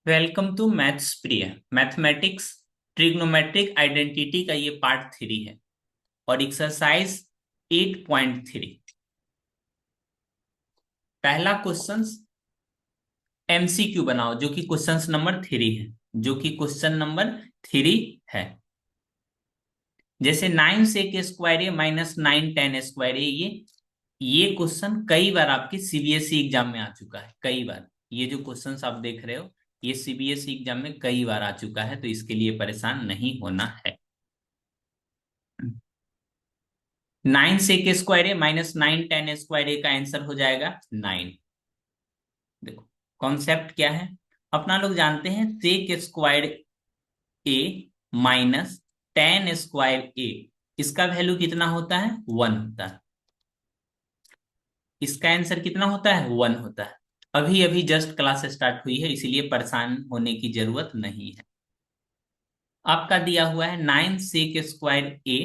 Welcome to maths प्रिय। Mathematics trigonometric identity का ये पार्ट 3 है और एक्सरसाइज 8.3। पहला क्वेश्चन एमसीक्यू बनाओ जो कि क्वेश्चन नंबर 3 है। जो कि क्वेश्चन नंबर 3 है। जैसे 9 sec² ए माइनस 9 tan² ए, ये क्वेश्चन कई बार आपके सीबीएसई एग्जाम में आ चुका है। कई बार ये जो क्वेश्चंस आप देख रहे हो ये सीबीएसई एग्जाम में कई बार आ चुका है, तो इसके लिए परेशान नहीं होना है। 9 sec² ए माइनस 9 tan² ए का आंसर हो जाएगा 9। देखो कॉन्सेप्ट क्या है, अपना लोग जानते हैं sec² ए माइनस tan² ए, इसका वैल्यू कितना होता है 1 होता है। इसका आंसर कितना होता है 1 होता है। अभी अभी जस्ट क्लास स्टार्ट हुई है, इसीलिए परेशान होने की जरूरत नहीं है। आपका दिया हुआ है 9 sec² ए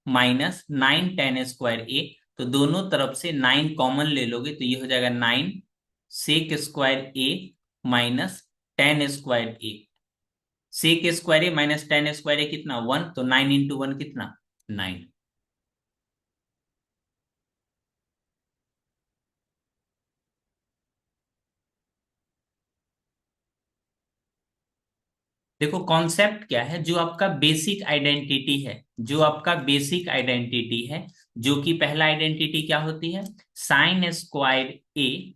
माइनस 9 tan² ए, तो दोनों तरफ से 9 कॉमन ले लोगे तो ये हो जाएगा 9 sec² A minus tan² A. sec² A minus tan² ए कितना 1, तो 9 × 1 कितना 9। देखो कॉन्सेप्ट क्या है, जो आपका बेसिक आइडेंटिटी है, जो आपका बेसिक आइडेंटिटी है, जो कि पहला आइडेंटिटी क्या होती है sin² A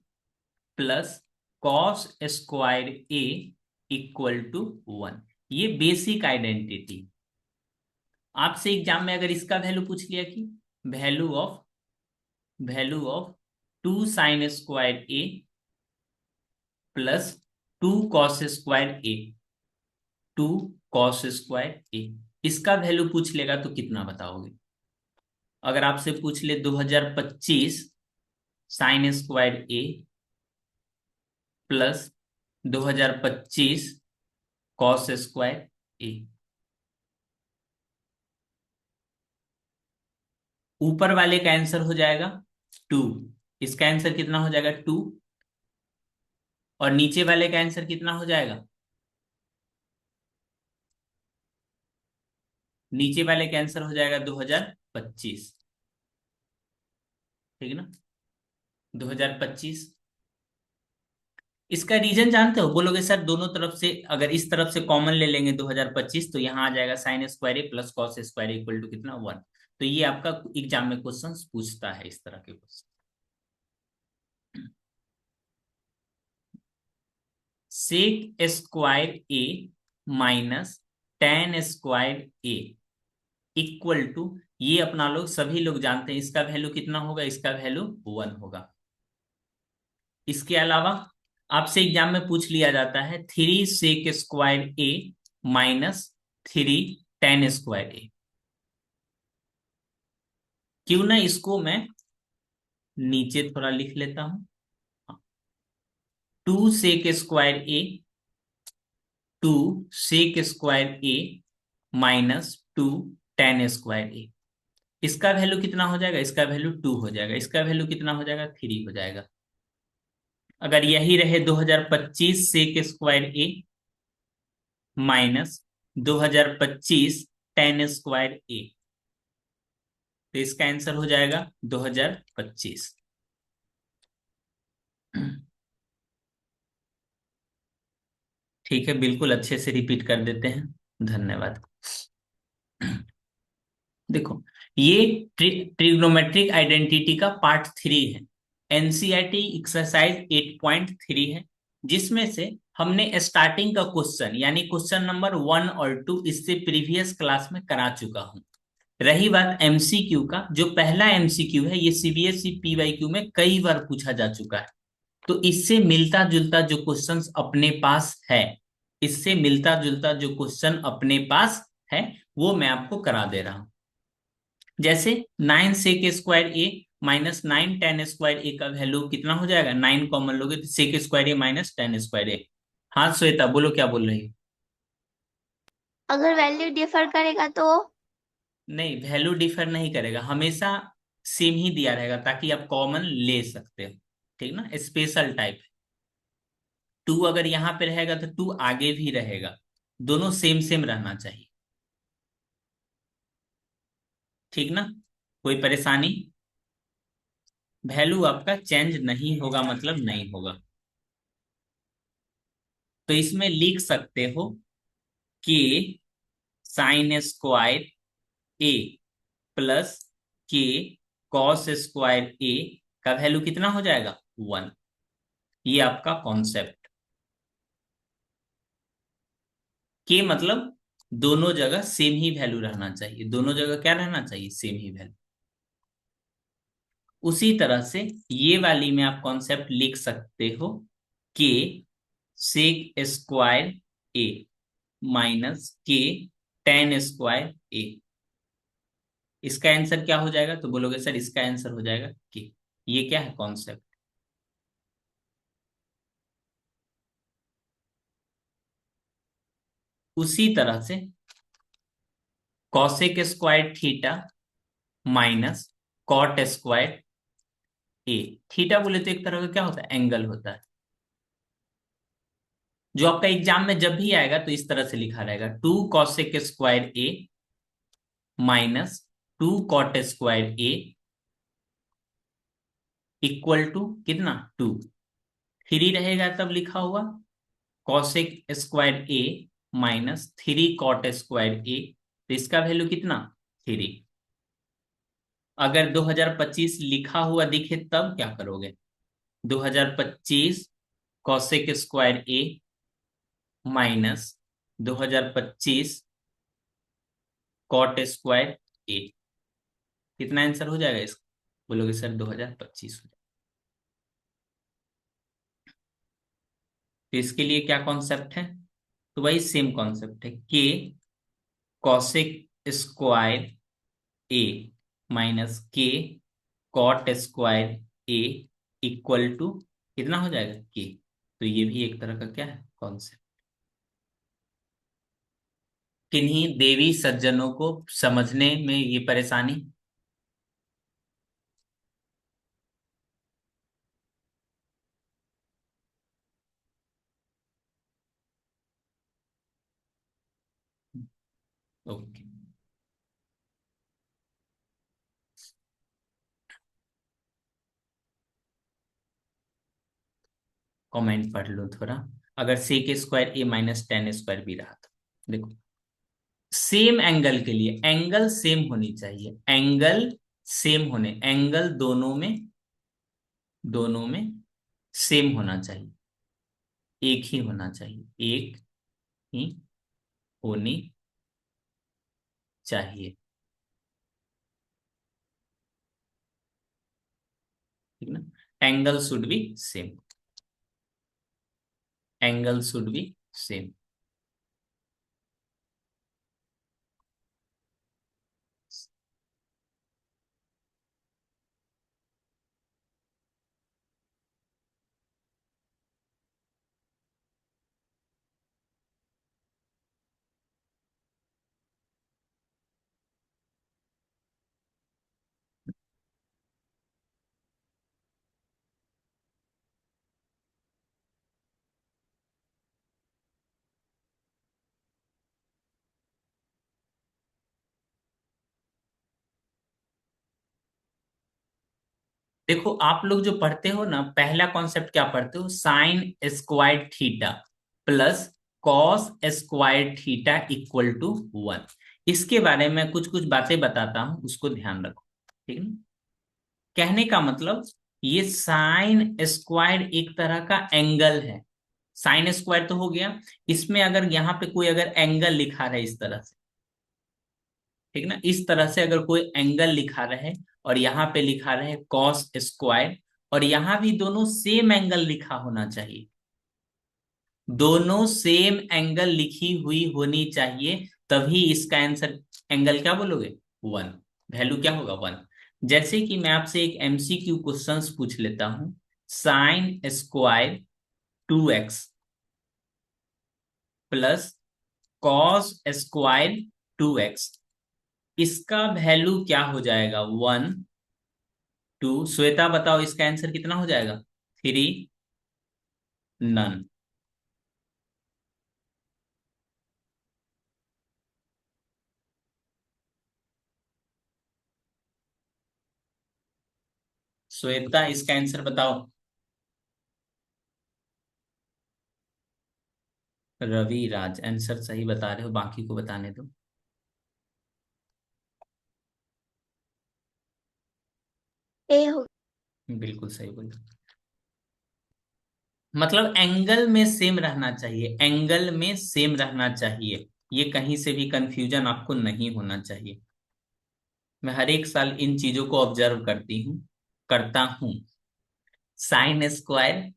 plus cos² A equal to 1। ये बेसिक आइडेंटिटी। आपसे एग्जाम में अगर इसका वैल्यू पूछ लिया कि value of 2 sin² A plus 2 cos² A, 2 cos² ए, इसका वैल्यू पूछ लेगा तो कितना बताओगे। अगर आपसे पूछ ले 2025 sin² ए प्लस 2025 cos² ए, ऊपर वाले का आंसर हो जाएगा 2। इसका आंसर कितना हो जाएगा 2, और नीचे वाले का आंसर कितना हो जाएगा, नीचे वाले का आंसर हो जाएगा 2025। ठीक है ना, 2025। इसका रीजन जानते हो, बोलोगे सर दोनों तरफ से अगर इस तरफ से कॉमन ले लेंगे 2025 तो यहाँ आ जाएगा sin² A plus cos² equal to कितना 1। तो ये आपका एग्जाम में क्वेश्चन पूछता है इस तरह के question. sec² A minus tan² A equal to, ये अपना लोग सभी लोग जानते हैं इसका वैल्यू कितना होगा, इसका वैल्यू 1 होगा। इसके अलावा आपसे एग्जाम में पूछ लिया जाता है 3 sec² ए माइनस 3 tan²ए। क्यों ना इसको मैं नीचे थोड़ा लिख लेता हूं। 2 sec² A, 2 sec² A minus 2 tan²ए, इसका वैल्यू कितना हो जाएगा, इसका वैल्यू 2 हो जाएगा। इसका वैल्यू कितना हो जाएगा 3 हो जाएगा। अगर यही रहे 2025 sec² ए माइनस 2025 tan²ए, तो इसका आंसर हो जाएगा 2025। ठीक है, बिल्कुल अच्छे से रिपीट कर देते हैं। धन्यवाद। देखो ये ट्रिग्नोमेट्रिक आइडेंटिटी का पार्ट 3 है। एनसीईआरटी एक्सरसाइज 8.3 है, जिसमें से हमने स्टार्टिंग का क्वेश्चन यानी क्वेश्चन नंबर 1 और 2 इससे प्रीवियस क्लास में करा चुका हूं। रही बात एमसीक्यू का, जो पहला एमसीक्यू है ये सीबीएसई पीवाईक्यू में कई बार पूछा जा चुका है। तो इससे मिलता जुलता जो क्वेश्चंस अपने पास है, इससे मिलता जुलता जो क्वेश्चन अपने पास है वो मैं आपको करा दे रहा हूं। जैसे 9 sec² ए माइनस 9 tan² ए का वैल्यू कितना हो जाएगा, 9 कॉमन लोगे तो sec² ए माइनस tan²ए। हाँ श्वेता बोलो, क्या बोल रही हो। अगर वैल्यू डिफर करेगा तो? नहीं, वैल्यू डिफर नहीं करेगा, हमेशा सेम ही दिया रहेगा ताकि आप कॉमन ले सकते हो। ठीक ना, स्पेशल टाइप। टू अगर यहां पे रहेगा तो टू आगे भी रहेगा, दोनों सेम सेम रहना चाहिए। ठीक ना? कोई परेशानी? वैल्यू आपका चेंज नहीं होगा मतलब नहीं होगा। तो इसमें लिख सकते हो कि साइन स्क्वायर ए प्लस के कॉस स्क्वायर ए का वैल्यू कितना हो जाएगा? 1। ये आपका कॉन्सेप्ट। के मतलब दोनों जगह सेम ही वैल्यू रहना चाहिए, दोनों जगह क्या रहना चाहिए? सेम ही वैल्यू। उसी तरह से ये वाली में आप कॉन्सेप्ट लिख सकते हो कि सेक स्क्वायर ए माइनस के टेन स्क्वायर ए। इसका आंसर क्या हो जाएगा? तो बोलोगे सर इसका आंसर हो जाएगा के। ये क्या है? कॉन्सेप्ट। उसी तरह से cosec square theta minus cot square A. Theta बोले तो एक तरह का क्या होता है? एंगल होता है। जो आपका एग्जाम में जब भी आएगा तो इस तरह से लिखा रहेगा, two cosec square A minus two cot square A equal to कितना? टू। थ्री रहेगा तब लिखा हुआ cosec square A minus three cot square A. तो इसका वैल्यू कितना? थ्री। अगर 2025 लिखा हुआ दिखे तब क्या करोगे? 2025 cosec square A minus 2025 cot square ए। कितना आंसर हो जाएगा इसका? बोलोगे सर 2025 हो जाएगा। तो इसके लिए क्या कॉन्सेप्ट है? तो वही सेम कॉन्सेप्ट है कि cosec square A minus K cot square A equal to कितना हो जाएगा? के। तो ये भी एक तरह का क्या है? कॉन्सेप्ट। किन्हीं देवी सज्जनों को समझने में ये परेशानी? ओके, कमेंट पढ़ लो थोड़ा। अगर सेक square A minus tan square भी रहा तो देखो, सेम एंगल के लिए एंगल सेम होनी चाहिए, एंगल सेम होने, एंगल दोनों में सेम होना चाहिए, एक ही होना चाहिए, एक ही होनी चाहिए। ठीक ना? Angle should be same, angle should be same. देखो आप लोग जो पढ़ते हो ना, पहला कॉन्सेप्ट क्या पढ़ते हो? Sine square theta plus cos square theta equal to 1। इसके बारे में कुछ कुछ बातें बताता हूं, उसको ध्यान रखो। ठीक है? कहने का मतलब ये साइन स्क्वायर एक तरह का एंगल है। साइन स्क्वायर तो हो गया, इसमें अगर यहाँ पे कोई अगर एंगल लिखा रहे इस तरह से, ठीक ना, इस तरह से अगर कोई एंगल लिखा रहे और यहाँ पे लिखा रहे कॉस स्क्वायर, और यहाँ भी दोनों सेम एंगल लिखा होना चाहिए, दोनों सेम एंगल लिखी हुई होनी चाहिए, तभी इसका आंसर एंगल क्या बोलोगे? 1। वैल्यू क्या होगा? 1। जैसे कि मैं आपसे एक एमसीक्यू क्वेश्चंस पूछ लेता हूं, sine square 2x plus cos square 2x, इसका वैल्यू क्या हो जाएगा? 1 2। श्वेता बताओ इसका आंसर कितना हो जाएगा? 3 नन। श्वेता, इसका आंसर बताओ। रवि राज आंसर सही बता रहे हो, बाकी को बताने दो। ए हो। बिल्कुल सही बोला। मतलब एंगल में सेम रहना चाहिए, एंगल में सेम रहना चाहिए, ये कहीं से भी कंफ्यूजन आपको नहीं होना चाहिए। मैं हर एक साल इन चीजों को ऑब्जर्व करता हूं। Sign square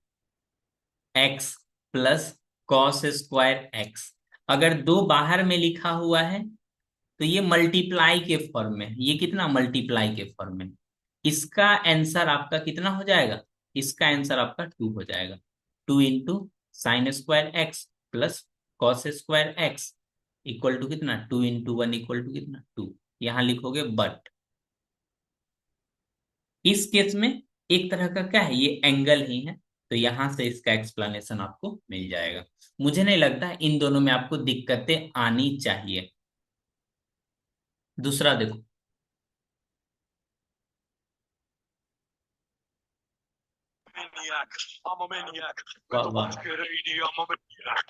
X plus cos square x, अगर दो बाहर में लिखा हुआ है तो ये मल्टीप्लाई के फॉर्म में है। ये कितना मल्टीप्लाई के फॉर्म में है। इसका आंसर आपका कितना हो जाएगा, इसका आंसर आपका 2 हो जाएगा। 2 into sine square X plus cos square X equal to कितना, 2 इंटू 1 इक्वल टू कितना, 2। यहां लिखोगे बट। इस केस में एक तरह का क्या है, ये एंगल ही है, तो यहां से इसका एक्सप्लेनेशन आपको मिल जाएगा। मुझे नहीं लगता इन दोनों में आपको दिक्कतें आनी चाहिए। दूसरा देखो। Maniac. I'm a maniac. वाह With the वाह। ones get 80, I'm a maniac.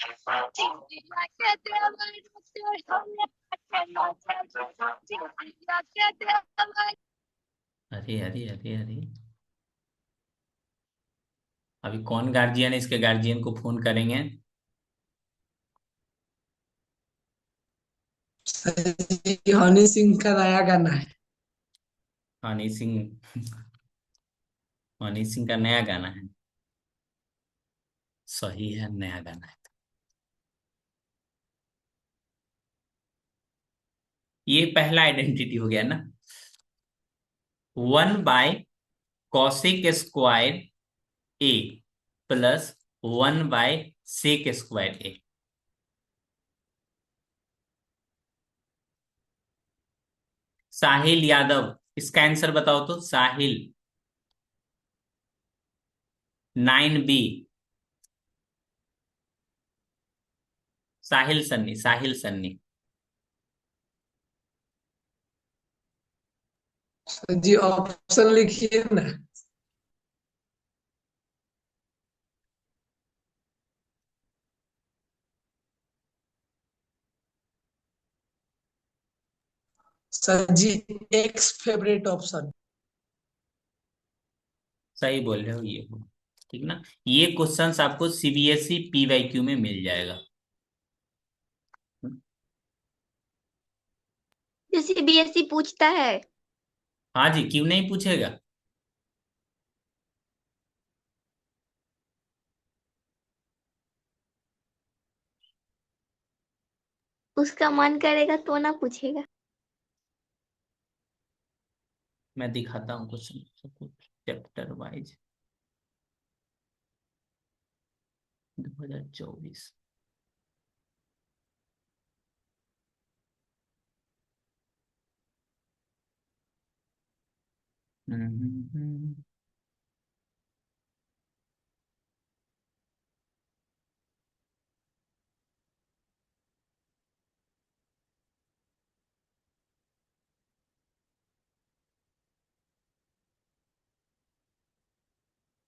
अरे अरे अरे अरे, अभी कौन गार्जियन है, इसके गार्जियन को फोन करेंगे। ये हनी सिंह का नया गाना है। हनी सिंह, हनी सिंह का नया गाना है। सही है, नया गाना है। ये पहला आइडेंटिटी हो गया ना। 1/कॉसेक स्क्वायर ए प्लस 1/सेक स्क्वायर ए। साहिल यादव, इसका आंसर बताओ तो। साहिल, 9B। साहिल सन्नी, साहिल सन्नी। जी ऑप्शन लिखिए ना। सर जी, एक्स फेवरेट ऑप्शन। सही बोल रहे हो, ये हो। ठीक ना। ये क्वेश्चंस आपको सीबीएसई पीवाईक्यू में मिल जाएगा। जो सीबीएसई पूछता है। हाँ जी, क्यों नहीं पूछेगा। उसका मन करेगा तो ना पूछेगा। मैं दिखाता हूँ क्वेश्चन चैप्टर वाइज। 2024।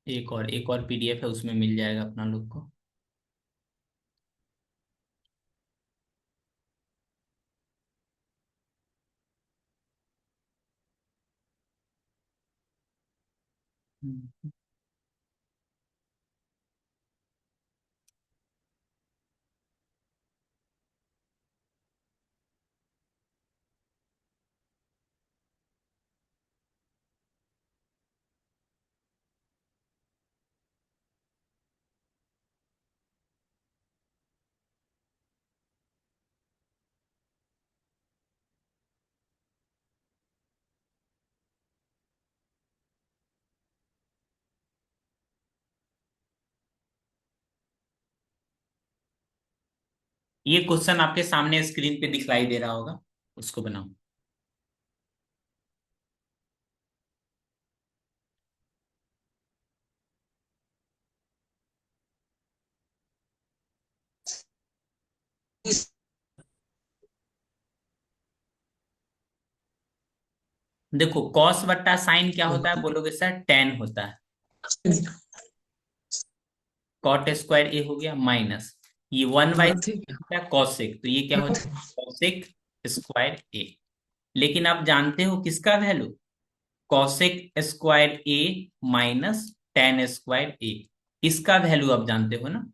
एक और पीडीएफ है, उसमें मिल जाएगा अपना लोग को। ये क्वेश्चन आपके सामने स्क्रीन पे दिखलाई दे रहा होगा, उसको बनाओ। इस देखो कॉस बट्टा साइन क्या होता है बोलोगे सर, टेन होता है। कॉट स्क्वायर ए हो गया माइनस ये 1/, हाँ ठीक कॉसेक, तो ये क्या हो है। जाएगा कॉसेक स्क्वायर ए। लेकिन आप जानते हो किसका value, cosec square A minus tan square ए, इसका वैल्यू आप जानते हो ना।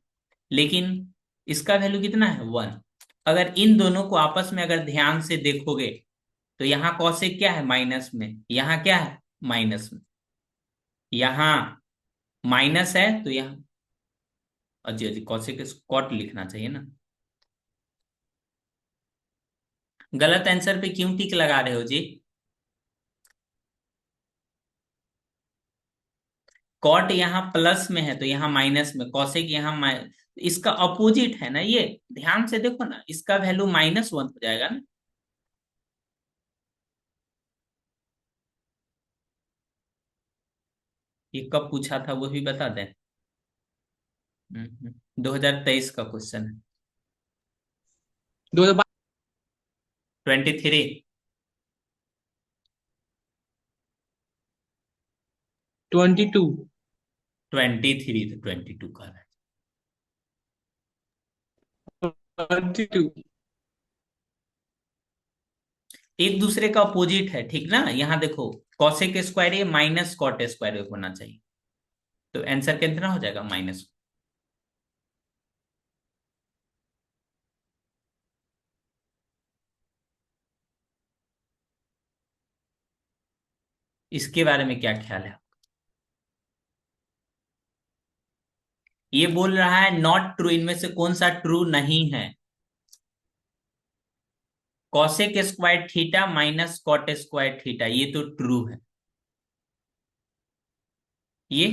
लेकिन इसका वैल्यू कितना है 1। अगर इन दोनों को आपस में अगर ध्यान से देखोगे तो यहाँ कॉसेक क्या है माइनस में, यहाँ क्या है माइनस में, यहाँ माइनस है तो यहाँ अजी अजी कॉसेक कॉट लिखना चाहिए ना। गलत आंसर पे क्यों टिक लगा रहे हो जी। कॉट यहाँ प्लस में है तो यहाँ माइनस में, कॉसेक यहाँ इसका अपोजिट है ना ये, ध्यान से देखो ना, इसका वैल्यू -1 हो जाएगा ना। ये कब पूछा था वो भी बता दें। 2023 का क्वेश्चन है। 23। 22। 23 तो 22 का है। 22। एक दूसरे का अपोजिट है ठीक ना, यहाँ देखो cosec square A minus cot square ए होना चाहिए, तो आंसर कितना हो जाएगा माइनस। इसके बारे में क्या ख्याल है। ये बोल रहा है नॉट ट्रू, इनमें से कौन सा ट्रू नहीं है। Cosec square theta minus cot square theta ये तो ट्रू है। ये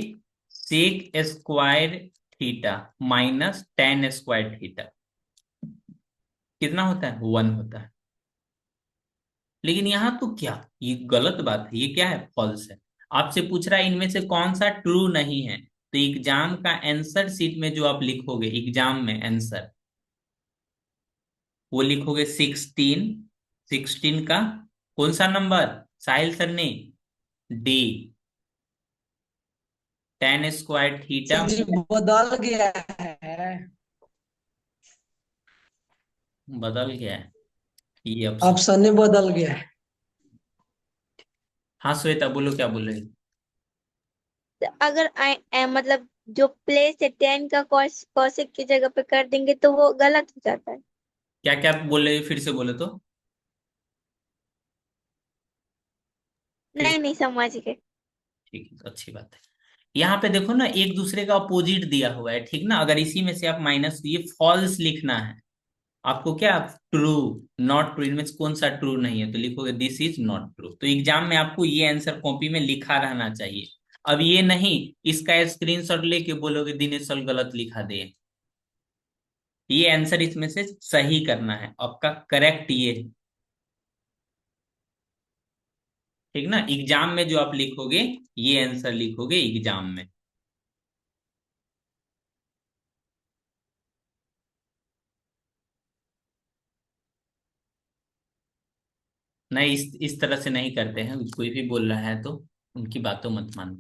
sec square theta minus tan square theta कितना होता है 1 होता है। लेकिन यहां तो क्या, ये गलत बात है, ये क्या है फॉल्स है। आपसे पूछ रहा है इनमें से कौन सा ट्रू नहीं है, तो एग्जाम का आंसर शीट में जो आप लिखोगे एग्जाम में आंसर, वो लिखोगे 16। 16 का कौन सा नंबर साहिल सर ने, D, tan square theta sir ji बदल गया है। बदल गया है ये ऑप्शन। ऑप्शन ही बदल गया है। हाँ श्वेता बोलो क्या बोल रहे हो? तो अगर मतलब जो प्लेस है 10 का कौशिक की जगह पे कर देंगे तो वो गलत हो जाता है। क्या क्या बोल रहे हो फिर से बोलो तो। फिर नहीं से। नहीं समझ गए। ठीक है तो अच्छी बात है। यहाँ पे देखो ना एक दूसरे का अपोजिट दिया हुआ है ठीक ना, अगर इसी में से आप माइनस, ये फॉल्स लिखना है आपको, क्या ट्रू नॉट ट्रू, इनमें से कौन सा ट्रू नहीं है, तो लिखोगे दिस इज नॉट ट्रू। तो एग्जाम में आपको ये आंसर कॉपी में लिखा रहना चाहिए। अब ये नहीं इसका स्क्रीनशॉट लेके बोलोगे दिनेश सर गलत लिखा दे, ये आंसर इसमें से सही करना है, आपका करेक्ट ये है ठीक ना। एग्जाम में जो आप लिखोगे ये आंसर लिखोगे एग्जाम में। नहीं इस तरह से नहीं करते हैं, कोई भी बोल रहा है तो उनकी बातों मत मानो।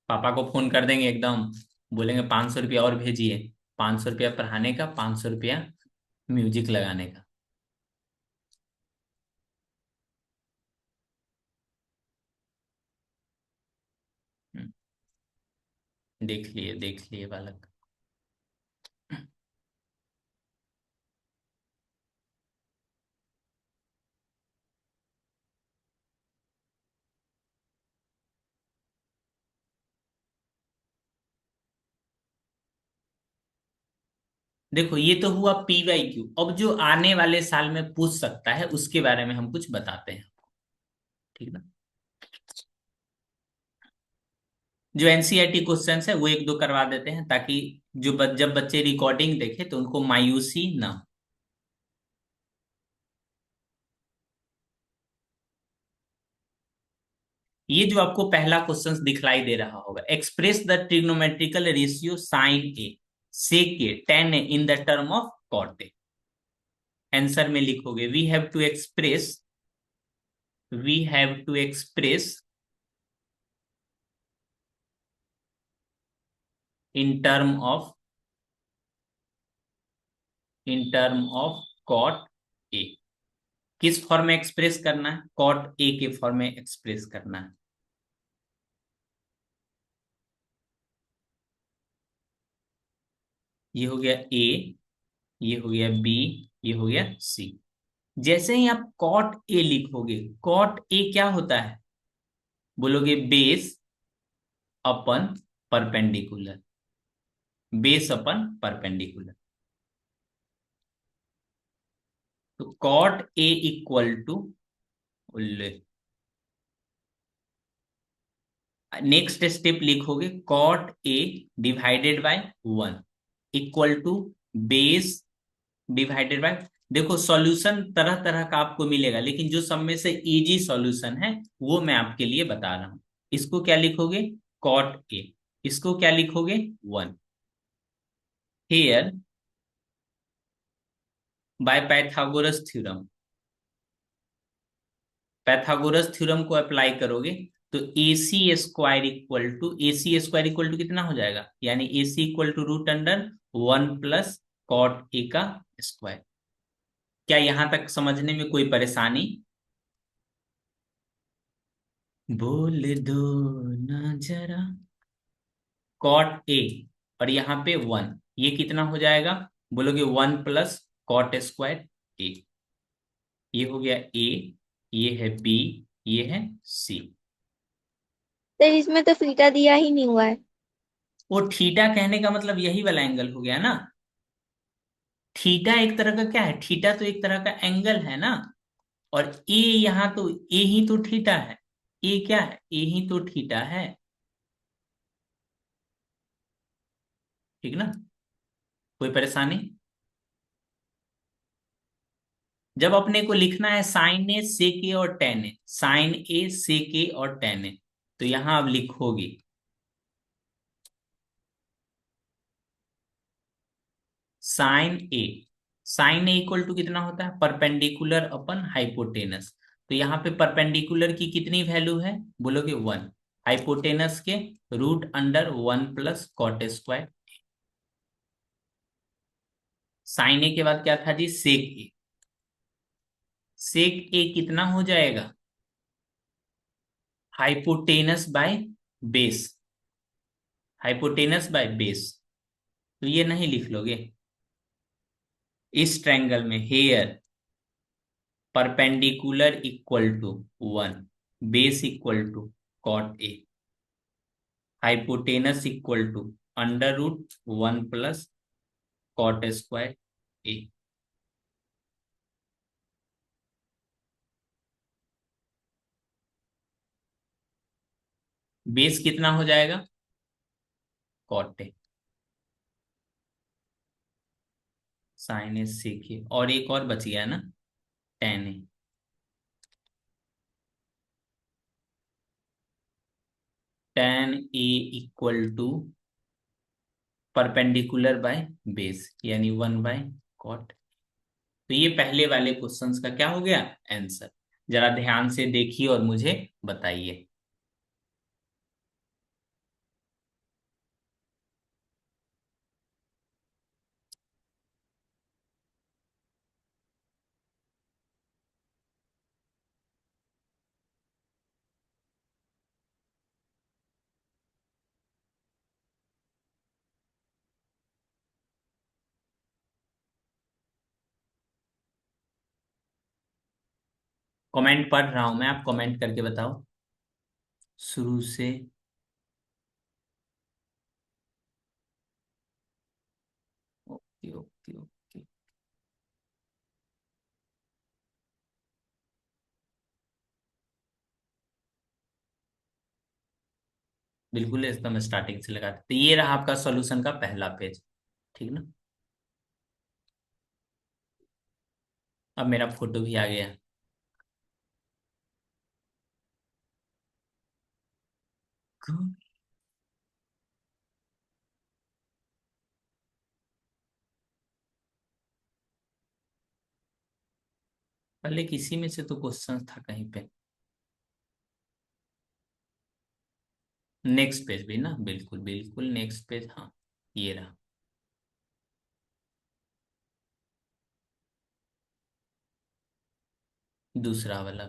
पापा को फोन कर देंगे एकदम, बोलेंगे 500 रुपया और भेजिए, 500 रुपया पढ़ाने का, 500 रुपया म्यूजिक लगाने का। हम्म, देख लिए बालक। देखो ये तो हुआ PYQ, अब जो आने वाले साल में पूछ सकता है उसके बारे में हम कुछ बताते हैं ठीक ना। जो एनसीईआरटी क्वेश्चंस है वो एक दो करवा देते हैं ताकि जो जब बच्चे रिकॉर्डिंग देखे तो उनको मायूसी ना हो। ये जो आपको पहला क्वेश्चन दिखलाई दे रहा होगा, express the trigonometrical ratio sine A sec A tan A in the term of cot A. Answer में लिखोगे we have to express we have to express in term of cot A। किस form में express करना है? Cot A के form में express करना है। ये हो गया ए, ये हो गया बी, ये हो गया सी। जैसे ही आप कॉट ए लिखोगे, कॉट ए क्या होता है? बोलोगे base upon perpendicular, base upon perpendicular. तो cot A equal to, next step लिखोगे cot A divided by 1 equal to base divided by, देखो सॉल्यूशन तरह तरह का आपको मिलेगा, लेकिन जो सब में से इजी सॉल्यूशन है वो मैं आपके लिए बता रहा हूं। इसको क्या लिखोगे? Cot A. इसको क्या लिखोगे? 1। Here by Pythagoras theorem, Pythagoras theorem को अप्लाई करोगे तो A C square equal to कितना हो जाएगा? यानी A C equal to root under 1 plus cot A का स्क्वायर। क्या यहां तक समझने में कोई परेशानी? बोल दो ना जरा। कॉट ए और यहाँ पे 1, ये कितना हो जाएगा? बोलोगे 1 प्लस कॉट स्क्वायर ए। ये हो गया ए, ये है बी, ये है सी। तो इसमें तो थीटा दिया ही नहीं हुआ है। वो थीटा कहने का मतलब यही वाला एंगल हो गया ना। थीटा एक तरह का क्या है? थीटा तो एक तरह का एंगल है ना। और ए यहाँ तो ए ही तो थीटा है। ए क्या है? ए ही तो थीटा है। ठीक ना? कोई परेशानी? जब अपने को लिखना है साइन ए सेक ए और ten A, sine A sec ए और टेन ए, तो यहां आप लिखोगे sine A, sine A equal to कितना होता है? परपेंडिकुलर अपन हाइपोटेनस। तो यहाँ पे परपेंडिकुलर की कितनी वैल्यू है? बोलोगे 1। हाइपोटेनस के root under 1 plus cot square. Sine A के बाद क्या था जी? सेक ए। सेक ए कितना हो जाएगा? Hypotenuse by base, hypotenuse by base. तो ये नहीं लिख लोगे? इस ट्रायंगल में here perpendicular equal to 1, base equal to cot A, hypotenuse equal to under root 1 plus cot square A. Base कितना हो जाएगा? Cot A. साइन ए सीखिए, और एक और बच गया ना, tan A. Tan A equal to perpendicular by base, यानी 1 बाय कॉट। तो ये पहले वाले क्वेश्चंस का क्या हो गया? आंसर। जरा ध्यान से देखिए और मुझे बताइए। कमेंट पढ़ रहा हूं मैं, आप कमेंट करके बताओ शुरू से। Okay okay okay. बिल्कुल एकदम स्टार्टिंग से लगा, तो ये रहा आपका सॉल्यूशन का पहला पेज। ठीक ना? अब मेरा फोटो भी आ गया। पहले किसी में से तो क्वेश्चन था कहीं पे। नेक्स्ट पेज भी ना, बिल्कुल बिल्कुल नेक्स्ट पेज, हाँ ये रहा। दूसरा वाला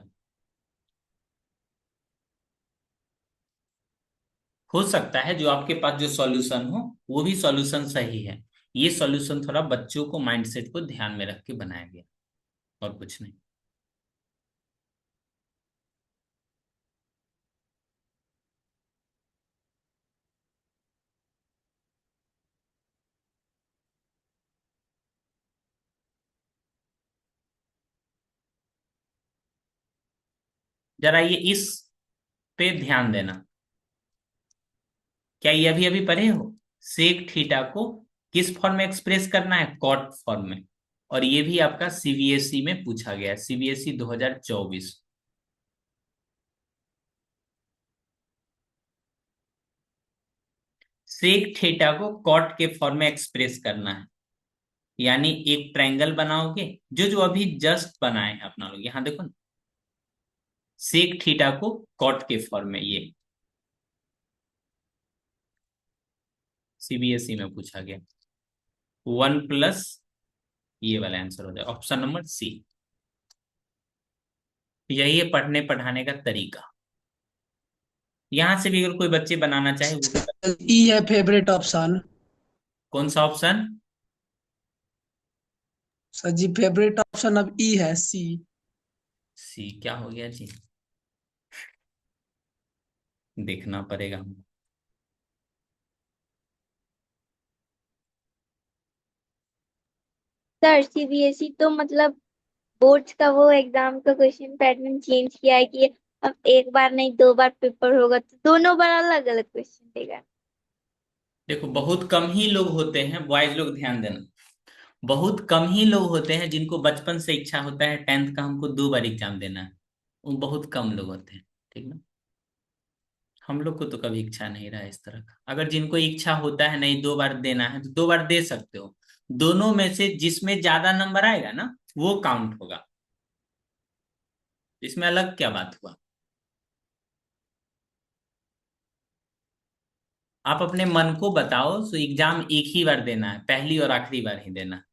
हो सकता है जो आपके पास जो सॉल्यूशन हो वो भी सॉल्यूशन सही है। ये सॉल्यूशन थोड़ा बच्चों को माइंडसेट को ध्यान में रख के बनाया गया, और कुछ नहीं। जरा ये इस पे ध्यान देना। क्या ये अभी अभी पढ़े हो? सेक थीटा को किस फॉर्म में एक्सप्रेस करना है? कॉट फॉर्म में। और ये भी आपका सीबीएसई में पूछा गया है, सीबीएसई 2024। सेक थीटा को कॉट के फॉर्म में एक्सप्रेस करना है, यानी एक ट्रायंगल बनाओगे, जो जो अभी जस्ट बनाए हैं अपना लोग, यहां देखो ना। सेक थीटा को कॉट के फॉर्म में, ये सीबीएसई में पूछा गया। 1 प्लस, ये वाला आंसर हो जाए ऑप्शन नंबर सी। यही है पढ़ने पढ़ाने का तरीका। यहां से भी अगर कोई बच्चे बनाना चाहे वो भी ई है फेवरेट ऑप्शन। कौन सा ऑप्शन? सर जी फेवरेट ऑप्शन अब ई है, सी। सी क्या हो गया जी? देखना पड़ेगा हमको। सर सीबीएसई तो मतलब बोर्ड्स का वो एग्जाम का क्वेश्चन पैटर्न चेंज किया है कि अब एक बार नहीं 2 बार पेपर होगा, तो दोनों बार अलग अलग क्वेश्चन देगा। देखो बहुत कम ही लोग होते हैं, बॉयज लोग ध्यान देना, बहुत कम ही लोग होते हैं जिनको बचपन से इच्छा होता है 10th का हमको 2 बार एग्जाम देना है। वो बहुत कम लोग होते हैं, ठीक ना। हम लोग को तो कभी इच्छा नहीं रहा इस तरह का। अगर जिनको इच्छा होता है नहीं 2 बार देना है तो 2 बार दे सकते हो। दोनों में से जिसमें ज्यादा नंबर आएगा ना वो काउंट होगा। इसमें अलग क्या बात हुआ? आप अपने मन को बताओ, तो एग्जाम एक ही बार देना है, पहली और आखिरी बार ही देना है।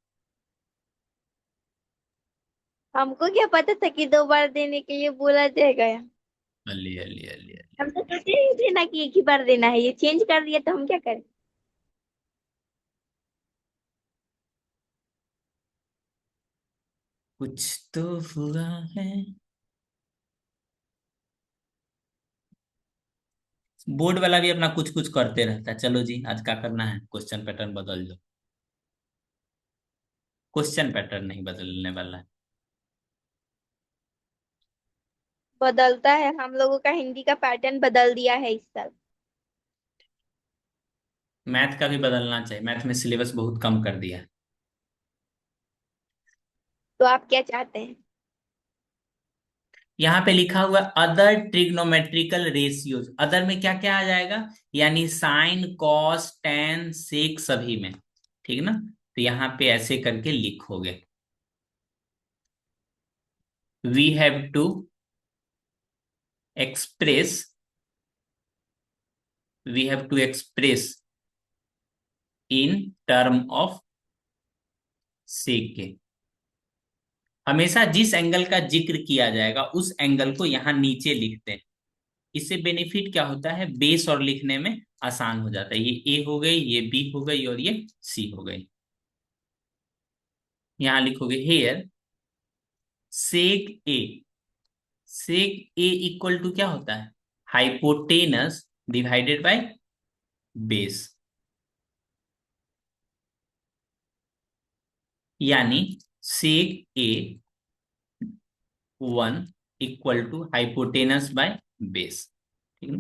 हमको क्या पता था कि 2 बार देने के लिए बोला जाएगा। अली अली अली अली। हम तो सोचे ही थे ना कि एक ही बार देना है, ये चेंज कर दिया तो हम क्या करें। कुछ तो हुआ है। बोर्ड वाला भी अपना कुछ कुछ करते रहता है। चलो जी, आज क्या करना है, क्वेश्चन पैटर्न बदल दो। क्वेश्चन पैटर्न नहीं बदलने वाला है। बदलता है, हम लोगों का हिंदी का पैटर्न बदल दिया है इस साल। मैथ का भी बदलना चाहिए, मैथ में सिलेबस बहुत कम कर दिया है। तो आप क्या चाहते हैं? यहाँ पे लिखा हुआ अदर ट्रिग्नोमेट्रिकल रेशियोज, अदर में क्या क्या आ जाएगा? यानी साइन कॉस टेन सेक सभी में, ठीक ना। तो यहाँ पे ऐसे करके लिखोगे, we have to express, we have to express in term of sec के। हमेशा जिस एंगल का जिक्र किया जाएगा उस एंगल को यहां नीचे लिखते हैं। इससे बेनिफिट क्या होता है, बेस और लिखने में आसान हो जाता है। ये ए हो गई, ये बी हो गई, और ये सी हो गई। यहां लिखोगे here sec A, sec A equal to क्या होता है, हाइपोटेनस डिवाइडेड बाय बेस। यानी sec A 1 equal to hypotenuse by base, ठीक है।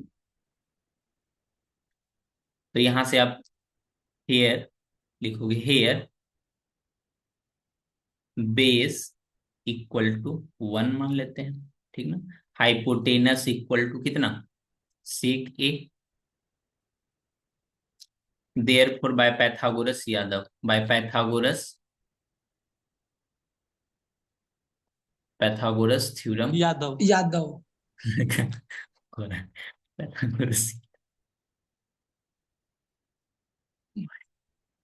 तो यहां से आप हेयर लिखोगे, हेयर बेस इक्वल टू 1 मान लेते हैं, ठीक ना। हाइपोटेनस इक्वल टू कितना, sec A. Therefore by Pythagoras Yadav, by Pythagoras, Pythagoras theorem. Yadav Yadav. Pythagoras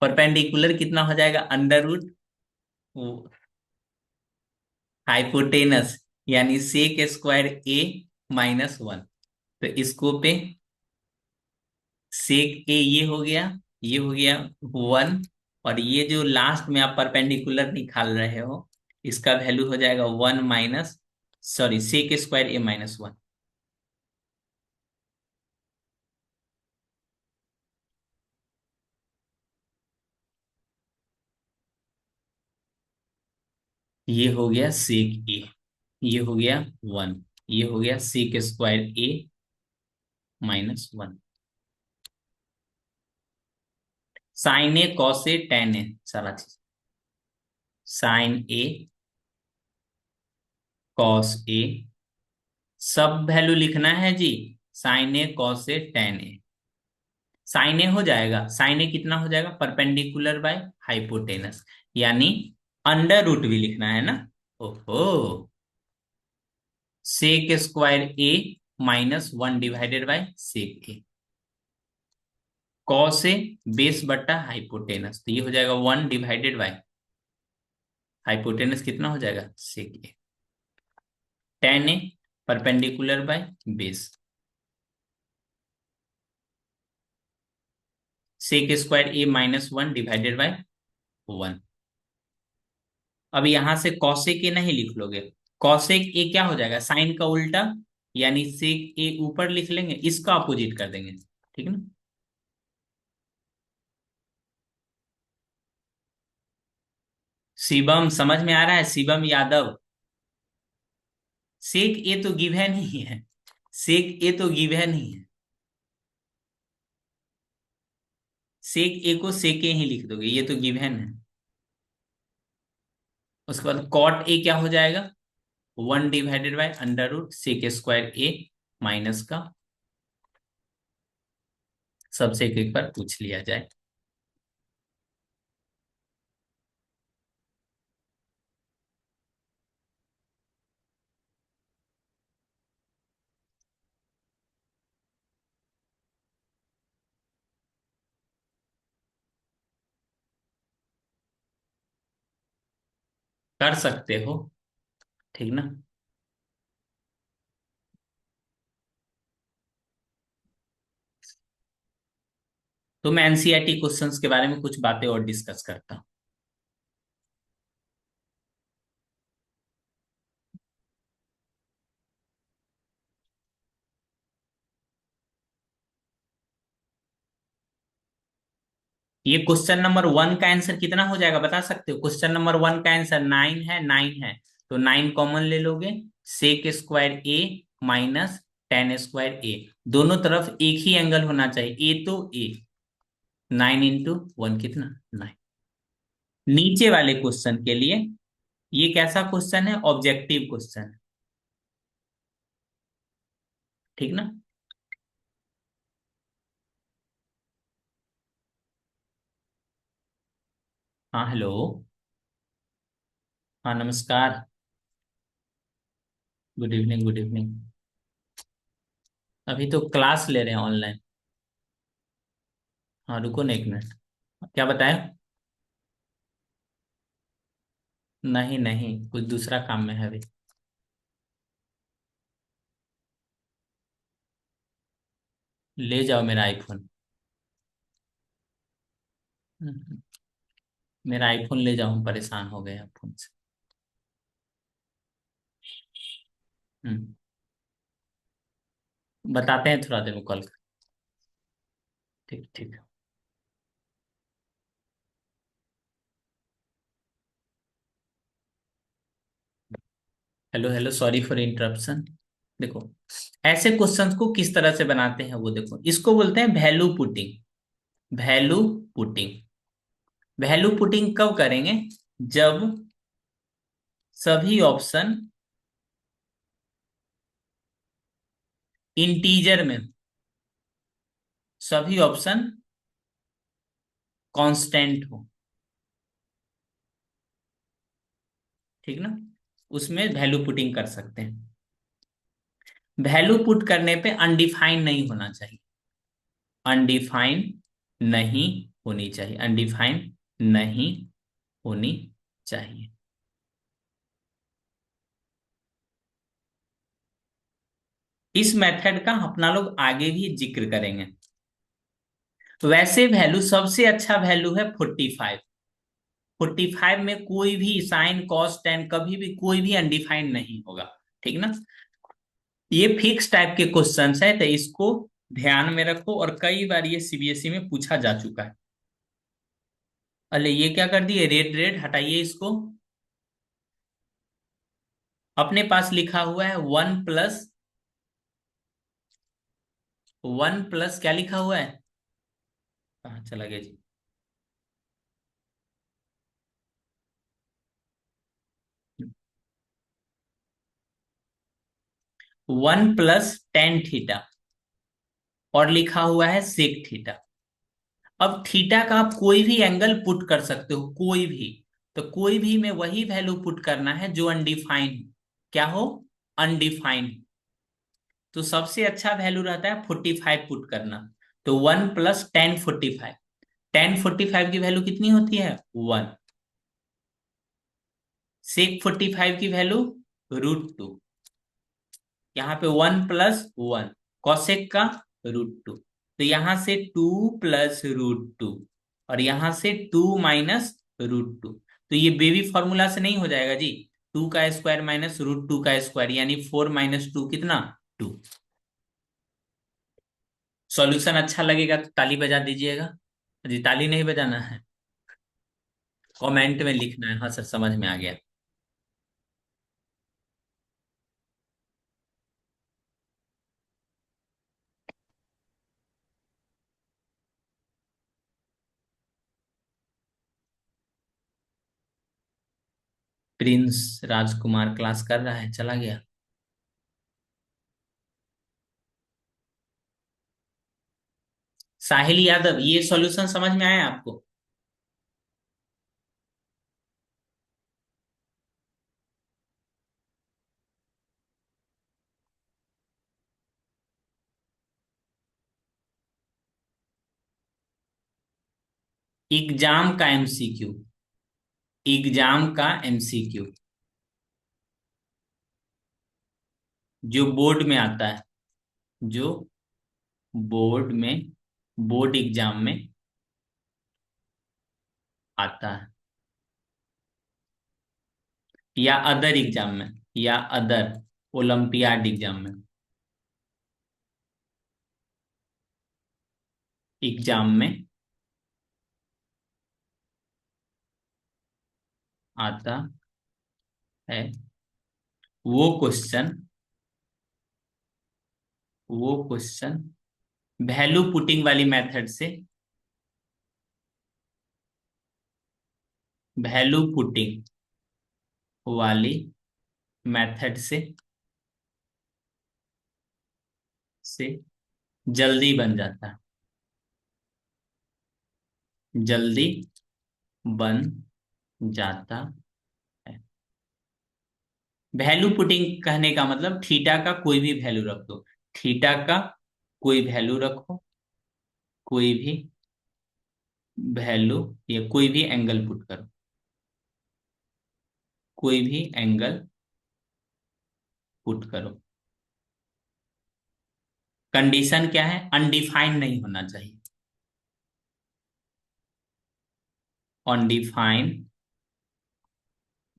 perpendicular कितना हो जाएगा, अंडर रूट हाइपोटेनस, यानी sec square A minus one. तो इसको पे सेक ए ये हो गया, ये हो गया वन, और ये जो लास्ट में आप परपेंडिकुलर निकाल रहे हो इसका वैल्यू हो जाएगा one minus, sorry sec square A minus one. ये हो गया सेक ए, ये हो गया वन, ये हो गया सेक square A minus one. Sign A cos A tan ए, सारा चीज साइन ए कॉस ए, सब वैल्यू लिखना है जी। Sine A cos A tan A, sine A हो जाएगा, साइन ए कितना हो जाएगा, परपेंडिकुलर बाय हाइपोटेनस, यानी अंडर रूट भी लिखना है ना। ओहो, sec square A minus one divided by sec A, cos A base बट्टा हाइपोटेनस, तो ये हो जाएगा वन डिवाइडेड बाय हाइपोटेनस कितना हो जाएगा sec A, tan A perpendicular by base, sec square A minus one divided by one. अब यहां से कॉसेक ए नहीं लिख लोगे, कॉसेक ए क्या हो जाएगा, साइन का उल्टा, यानी सेक ए ऊपर लिख लेंगे, इसका अपोजिट कर देंगे, ठीक है ना। शिवम समझ में आ रहा है, शिवम यादव, सेक ए तो गिवन ही है, सेक ए तो गिवन ही है, सेक ए को सेक ए ही लिख दोगे, ये तो गिवन है। उसके बाद कॉट ए क्या हो जाएगा, one divided by under root sec square A minus का, सबसे एक बार पूछ लिया जाए। कर सकते हो, ठीक ना। तो मैं एनसीईआरटी क्वेश्चंस के बारे में कुछ बातें और डिस्कस करता हूँ। ये क्वेश्चन नंबर वन का आंसर कितना हो जाएगा बता सकते हो, क्वेश्चन नंबर वन का आंसर नाइन है, नाइन है, तो नाइन कॉमन ले लोगे, सेक square A minus tan square ए, दोनों तरफ एक ही एंगल होना चाहिए, ए तो ए, नाइन इंटू वन कितना, नाइन। नीचे वाले क्वेश्चन के लिए ये कैसा क्वेश्चन है, ऑब्जेक्टिव क्वेश्चन, ठीक ना। हाँ हेलो, हाँ नमस्कार, गुड इवनिंग, गुड इवनिंग। अभी तो क्लास ले रहे हैं ऑनलाइन। हाँ रुको ना एक मिनट, क्या बताएं। नहीं नहीं, कुछ दूसरा काम में है अभी। ले जाओ मेरा आईफोन, मेरा आईफोन ले जाओ, हम परेशान हो गए हैं फोन से। हम्म, बताते हैं थोड़ा देर में कॉल कर, ठीक ठीक। Hello hello, sorry for interruption. देखो, ऐसे क्वेश्चंस को किस तरह से बनाते हैं वो देखो, इसको बोलते हैं value putting. Value putting, value putting कब करेंगे, जब सभी ऑप्शन इंटीजर में, सभी ऑप्शन कांस्टेंट हो, ठीक ना, उसमें वैल्यू पुटिंग कर सकते हैं। वैल्यू पुट करने पे अनडिफाइंड नहीं होना चाहिए, अनडिफाइंड नहीं होनी चाहिए, अनडिफाइंड नहीं होनी चाहिए। इस मेथड का अपना लोग आगे भी जिक्र करेंगे। वैसे वैल्यू सबसे अच्छा वैल्यू है 45। 45 में कोई भी साइन कॉस टेन कभी भी कोई भी अनडिफाइंड नहीं होगा, ठीक ना। ये फिक्स टाइप के क्वेश्चंस है, तो इसको ध्यान में रखो, और कई बार ये सीबीएसई में पूछा जा चुका है। अरे ये क्या कर दिए, रेड रेड हटाइए इसको। अपने पास लिखा हुआ है 1 प्लस क्या लिखा हुआ है, कहाँ चला गया जी। 1 + tan थीटा, और लिखा हुआ है सेक थीटा। अब थीटा का आप कोई भी एंगल पुट कर सकते हो, कोई भी। तो कोई भी में वही वैल्यू पुट करना है जो अनडिफाइंड, क्या हो, अनडिफाइंड। तो सबसे अच्छा वैल्यू रहता है 45 पुट करना। तो 1 + tan 45, tan 45 की वैल्यू कितनी होती है, 1। sec 45 की वैल्यू √2। यहाँ पे 1 + 1, कॉसेक का √2। तो यहां से 2 + √2, और यहां से 2 - √2। तो ये बेबी फॉर्मूला से नहीं हो जाएगा जी, 2 का स्क्वायर माइनस √2 का स्क्वायर, यानी 4 - 2 कितना, 2। सॉल्यूशन अच्छा लगेगा तो ताली बजा दीजिएगा जी, ताली नहीं बजाना है, कमेंट में लिखना है हाँ सर समझ में आ गया। प्रिंस राजकुमार क्लास कर रहा है, चला गया। साहिल यादव, ये सॉल्यूशन समझ में आया आपको। एग्जाम का एमसीक्यू, एग्जाम का एमसीक्यू जो बोर्ड में आता है, जो बोर्ड में, बोर्ड एग्जाम में आता है, या अदर एग्जाम में, या अदर ओलंपियाड एग्जाम में, एग्जाम में आता है। वो क्वेश्चन, वो क्वेश्चन वैल्यू पुटिंग वाली मेथड से, वैल्यू पुटिंग वाली मेथड से जल्दी बन जाता है, जल्दी बन जाता है। वैल्यू पुटिंग कहने का मतलब थीटा का कोई भी वैल्यू रख दो, थीटा का कोई वैल्यू रखो, कोई भी वैल्यू, या कोई भी एंगल पुट करो, कोई भी एंगल पुट करो। कंडीशन क्या है, अनडिफाइंड नहीं होना चाहिए, अनडिफाइंड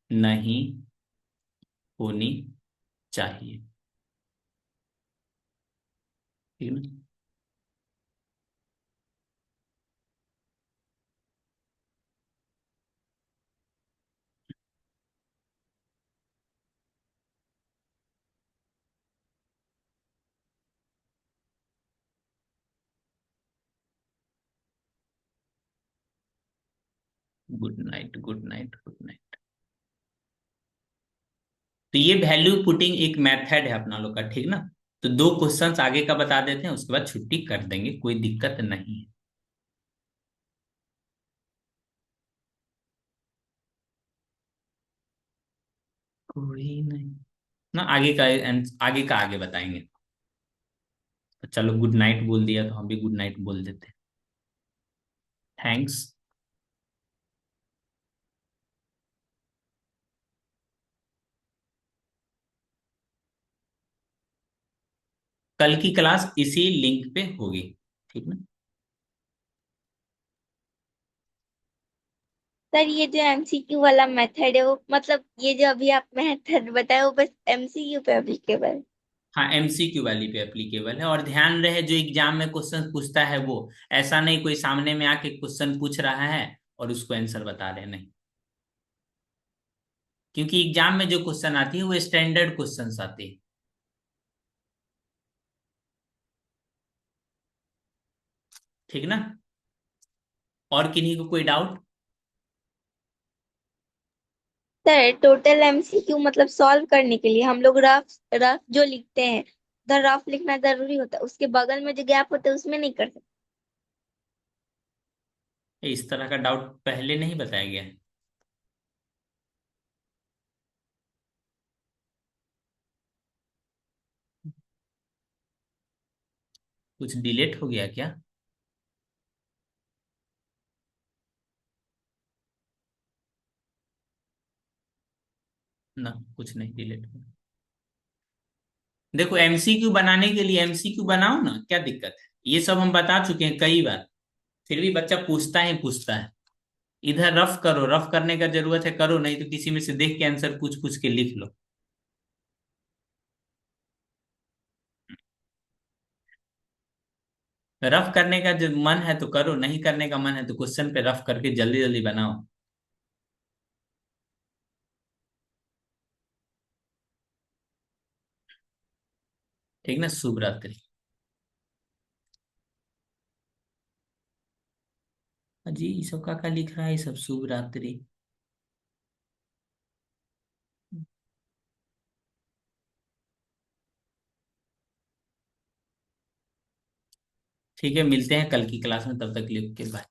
नहीं होनी चाहिए, ठीक है ना। Good night, good night, good night. तो ये वैल्यू पुटिंग एक मेथड है अपना लोग का, ठीक ना। तो दो क्वेश्चंस आगे का बता देते हैं, उसके बाद छुट्टी कर देंगे, कोई दिक्कत नहीं है। कोई नहीं ना, आगे का, आगे का आगे बताएंगे। तो चलो गुड नाइट बोल दिया, तो हम भी गुड नाइट बोल देते हैं। थैंक्स। कल की क्लास इसी लिंक पे होगी, ठीक ना? सर ये जो एमसीक्यू वाला मेथड है वो मतलब ये जो अभी आप मेथड बताए वो बस एमसीक्यू पे एप्लीकेबल है? हाँ, एमसीक्यू वाली पे एप्लीकेबल है। और ध्यान रहे, जो एग्जाम में क्वेश्चन पूछता है वो ऐसा नहीं कोई सामने में आके क्वेश्चन पूछ रहा है और उसको आंसर बता रहे, नहीं। क्योंकि एग्जाम में जो क्वेश्चन आती है वो स्टैंडर्ड क्वेश्चंस आते हैं, ठीक ना? और किन्हीं को कोई डाउट? सर टोटल एमसीक्यू मतलब सॉल्व करने के लिए हम लोग रफ रफ जो लिखते हैं उधर रफ लिखना जरूरी होता है, उसके बगल में जो गैप होता है उसमें नहीं कर सकते? इस तरह का डाउट पहले नहीं बताया गया है। कुछ डिलीट हो गया क्या? ना, कुछ नहीं डिलीट हुआ। देखो, एमसीक्यू बनाने के लिए एमसीक्यू बनाओ ना, क्या दिक्कत है? ये सब हम बता चुके हैं कई बार, फिर भी बच्चा पूछता ही पूछता है। इधर रफ करो, रफ करने का जरूरत है करो, नहीं तो किसी में से देख के आंसर पूछ पूछ के लिख लो। रफ करने का जो मन है तो करो, नहीं करने का मन है तो क्वेश्चन पे रफ करके जल्दी जल्दी बनाओ। ठीक ना? शुभ रात्रि। अजी ये सब का लिख रहा है, ये सब शुभ रात्रि। ठीक है, मिलते हैं कल की क्लास में, तब तक के लिए बाय।